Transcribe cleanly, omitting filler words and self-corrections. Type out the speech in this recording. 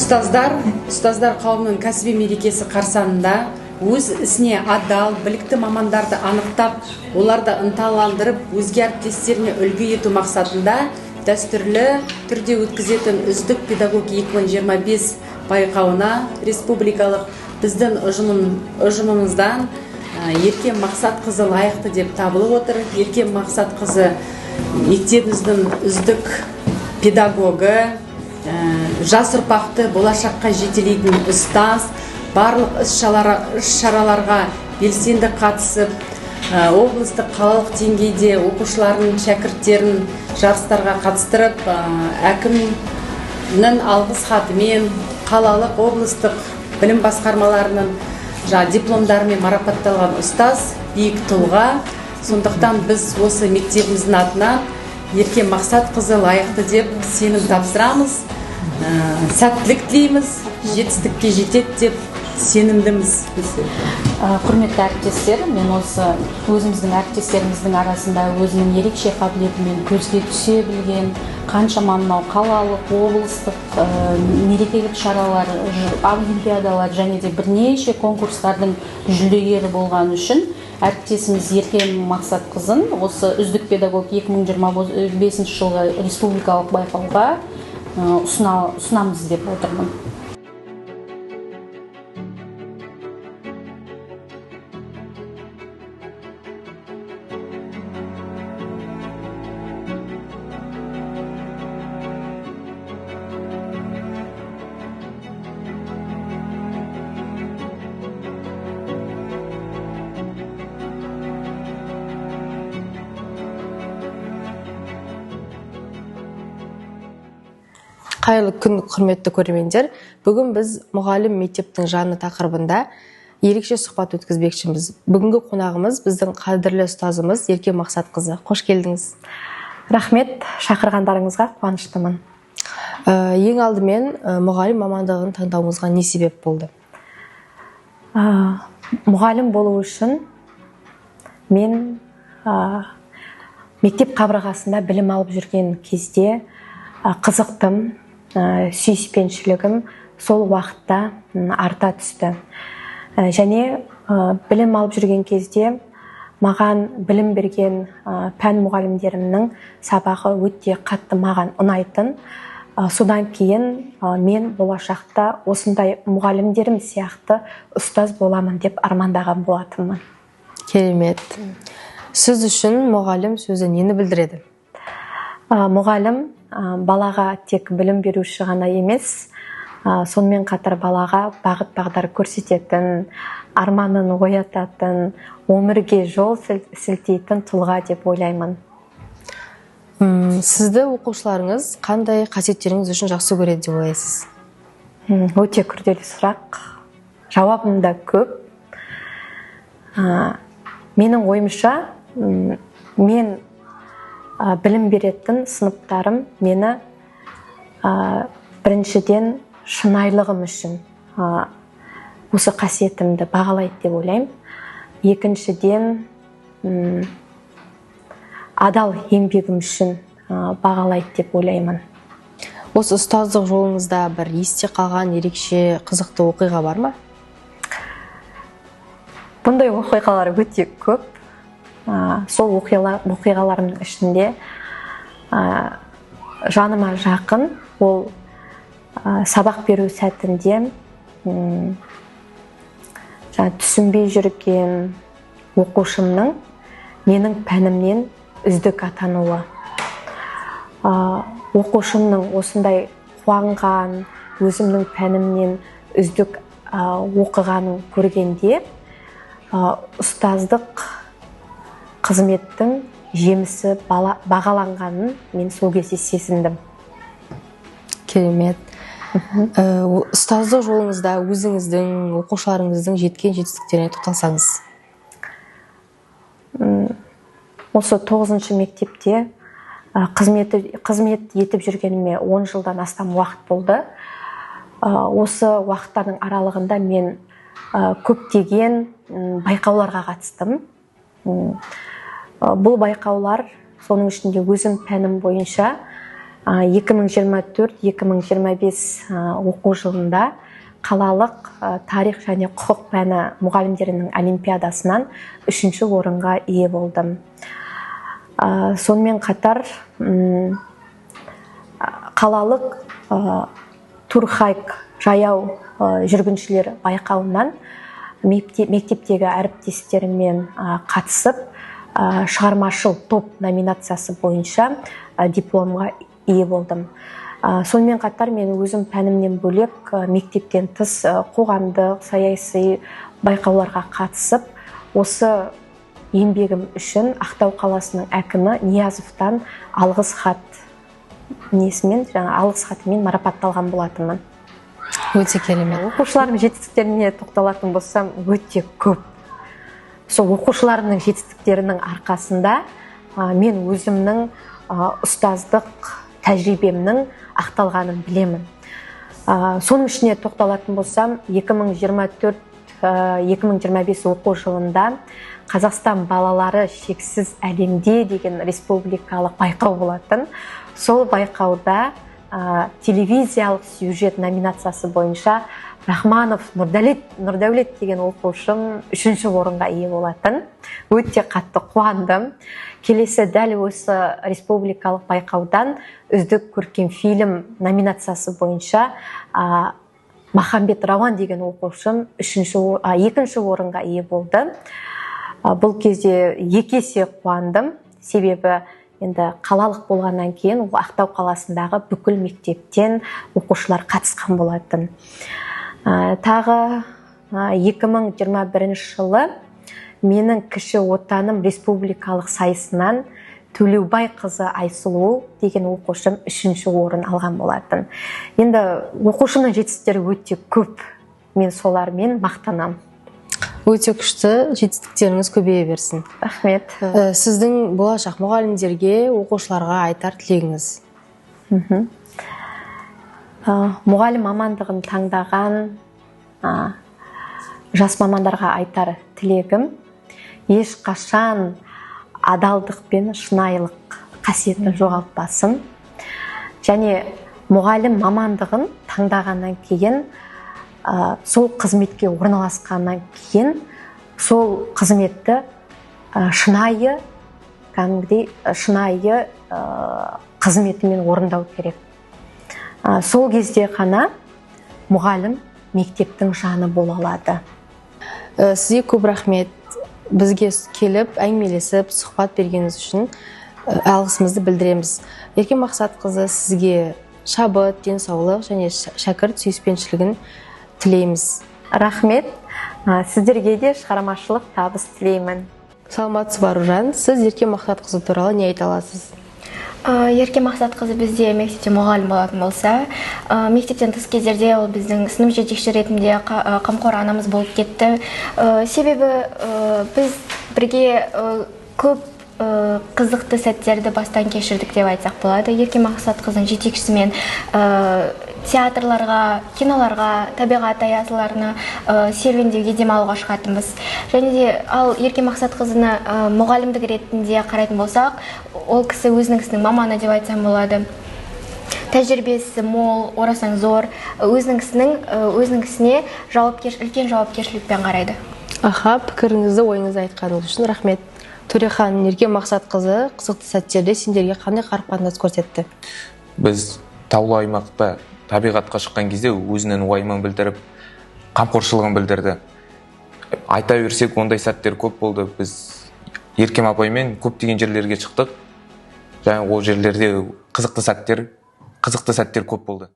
Ұстаздар қауымның кәсіби мерекесі қарсаңында өз ісіне адал, білікті мамандарды анықтап, оларды ынталандырып, өзге әріптестеріне үлгі ету мақсатында дәстүрлі түрде өткізетін үздік педагог 2025 байқауына республикалық біздің ұжымымыздан Еркем Мақсатқызы лайықты деп табылып отыр. Еркем Мақсатқызы мектебіміздің үздік педагогі, жас ұрпақты болашаққа жетелейтін ұстаз, барлық іс-шараларға белсенді қатысып, облыстық қалалық деңгейде оқушылардың шәкірттерін жарыстарға қатыстырып, әкімнің алғыс хатымен қалалық облыстық білім басқармаларының дипломдарымен марапатталған ұстаз, биік тұлға. Сондықтан біз осы мектебіміздің атынан Еркем Мақсатқызы лайықты деп сенім тапсырамыз. Сәттілік тілейміз, жетістікке жетеді деп сенімдіміз. Құрметті әріптестер, мен осы өзіміздің әріптестеріміздің арасында өзінің ерекше қабілетімен көзге түсе білген, қаншама мынау қалалық, облыстық мерекелік шаралар, олимпиадалар және де бірнеше конкурстардың жүлдегері болған үшін әріптесіміз Еркем Мақсатқызын осы үздік педагог 2025 жылғы республикалық байқауға ұсынамыз деп отырмын. Қайырлы күн, құрметті көрермендер. Бүгін біз мұғалім мектептің жаны тақырыбында ерекше сұхбат өткізбекшіміз. Бүгінгі қонағымыз біздің қадірлі ұстазымыз Еркем Мақсатқызы. Қош келдіңіз. Рахмет, шақырғандарыңызға қуаныштымын. Ең алдымен мұғалім мамандығын таңдауыңызға не себеп болды? Мұғалім болу үшін мен мектеп қабырғасында білім алып жүрген кезде қызықтым. Сүйіспеншілігім сол уақытта арта түсті. Және білім алып жүрген кезде маған білім берген пән мұғалімдерімнің сабағы өте қатты маған ұнайтын. Содан кейін мен болашақта осындай мұғалімдерім сияқты ұстаз боламын деп армандаған болатынмын. Керемет. Сіз үшін мұғалім сөзі нені білдіреді? Мұғалім балаға тек білім беруші ғана емес, сонымен қатар балаға бағыт бағдар көрсететін, арманын оятатын, өмірге жол сілтейтін тұлға деп ойлаймын. Сізді оқушыларыңыз қандай қасиеттеріңіз үшін жақсы көреді деп ойлайсыз? Өте күрделі сұрақ. Жауабым да көп. Менің ойымша, мен білім беретін сыныптарым мені біріншіден шынайылығым үшін осы қасиетімді бағалайды деп ойлаймын. Екіншіден адал еңбегім үшін бағалайды деп ойлаймын. Осы ұстаздық жолыңызда бір есте қалған ерекше қызықты оқиға бар ма? Бұндай оқиғалар өте көп. Сол оқиғаларымның ішінде жаныма жақын, ол сабақ беру сәтінде түсінбей жүрген оқушымның менің пәнімнен үздік атануы. Оқушымның осындай қуанған, өзімнің пәнімнен үздік оқығанын көргенде ұстаздық қызметтің жемісі бағаланғанын мен сол кезде сезіндім. Керемет. Ұстаздық жолыңызда өзіңіздің, оқушыларыңыздың жеткен жетістіктеріне тоқталсаңыз? Осы 9-шы мектепте қызмет етіп жүргеніме 10 жылдан астам уақыт болды. Осы уақыттардың аралығында мен көптеген байқауларға қатыстым. Бұл байқаулар соның ішінде өзім пәнім бойынша 2024-2025 оқу жылында қалалық тарих және құқық пәні мұғалімдерінің олимпиадасынан 3-ші орынға ие болдым. Сонымен қатар қалалық турхайк жаяу жүргіншілер байқауынан мектептегі әріптестеріммен қатысып, шығармашыл топ номинациясы бойынша дипломға ие болдым. Сонымен қатар мен өзім пәнімнен бөлек мектептен тыс қоғамдық, саяси байқауларға қатысып, осы еңбегім үшін Ақтау қаласының әкімі Ниязовтан алғыс хатымен марапатталған болатынмын. Өте керемет. Оқушылардың жетістіктеріне тоқталатын болсам, өте көп. Сол оқушылардың жетістіктерінің арқасында мен өзімнің ұстаздық тәжірибемнің ақталғанын білемін. Соның ішіне тоқталатын болсам, 2024-2025 оқу жылында Қазақстан балалары шексіз әлемде деген республикалық байқау болатын. Сол байқауда телевизиялық сюжет номинациясы бойынша Рахманов Нұрдәулет деген оқушым 3-ші орынға ие болатын. Өте қатты қуандым. Келесі дәл осы республикалық байқаудан үздік көркем фильм номинациясы бойынша Махамбет Рауан деген оқушым 2-ші орынға ие болды. Бұл кезде 2 есе қуандым. Себебі енді қалалық болғаннан кейін Ақтау қаласындағы бүкіл мектептен оқушылар қатысқан болатын. Тағы 2021 жылы менің кіші отаным республикалық сайысынан Төлеубай қызы Айсұлу деген оқушым 3-ші орын алған болатын. Енді оқушымның жетістіктері өте көп. Мен солармен мақтанам. Өте күшті, жетістіктеріңіз көбейе берсін. Рахмет. Сіздің болашақ мұғалімдерге, оқушыларға айтар тілегіңіз? Мұғалім мамандығын таңдаған жас мамандарға айтар тілегім: ешқашан адалдық пен шынайылық қасиетін жоғалтпасын. Және мұғалім мамандығын таңдағаннан кейін, сол қызметке орналасқаннан кейін, сол қызметті шынайы қызметімен орындау керек. Сол кезде ғана мұғалім мектептің жаны бола алады. Сізге көп рахмет. Бізге келіп, әңгімелесіп, сұхбат бергеніңіз үшін алғысымызды білдіреміз. Ерке Мақсатқызы, сізге шабыт, денсаулық және шәкірт сүйіспеншілігін тілейміз. Рахмет. Сіздерге де шығармашылық табыс тілеймін. Саламатсыз ба, Аружан? Сіз Ерке Мақсатқызы туралы не айта аласыз? Ерке Мақсатқызы бізде мектепте мұғалім болатын болса, мектептен тыс кездерде ол біздің сынып жетекші ретінде қамқор анамыз болып кетті. Себебі біз бірге көп қызықты сәттерді бастан кешірдік деп айтсақ болады. Ерке Мақсатқызының жетекшісімен театрларға, киноларға, табиғат аясыларына серуендеуге демалуға шығатынбыз. Және де ал Ерке Мақсатқызыны мұғалімдік ретінде қарайтын болсақ, ол кісі өзінің ісінің маманы деп айтсам болады. Тәжірибесі мол, орасан зор, өзінің ісіне үлкен жауапкершілікпен қарайды. Пікіріңізді, ойыңызды айтқаныңыз үшін рахмет. Төрехан, Ерке Мақсатқызы қызықты сәттерде сендерге қандай қарым-қатынас көрсетті? Біз таулы аймақта табиғатқа шыққан кезде өзінің уайымын білдіріп, қамқоршылығын білдірді. Айта берсек, ондай сәттер көп болды. Біз Еркем апаймен көптеген жерлерге шықтық. Және ол жерлерде қызықты сәттер көп болды.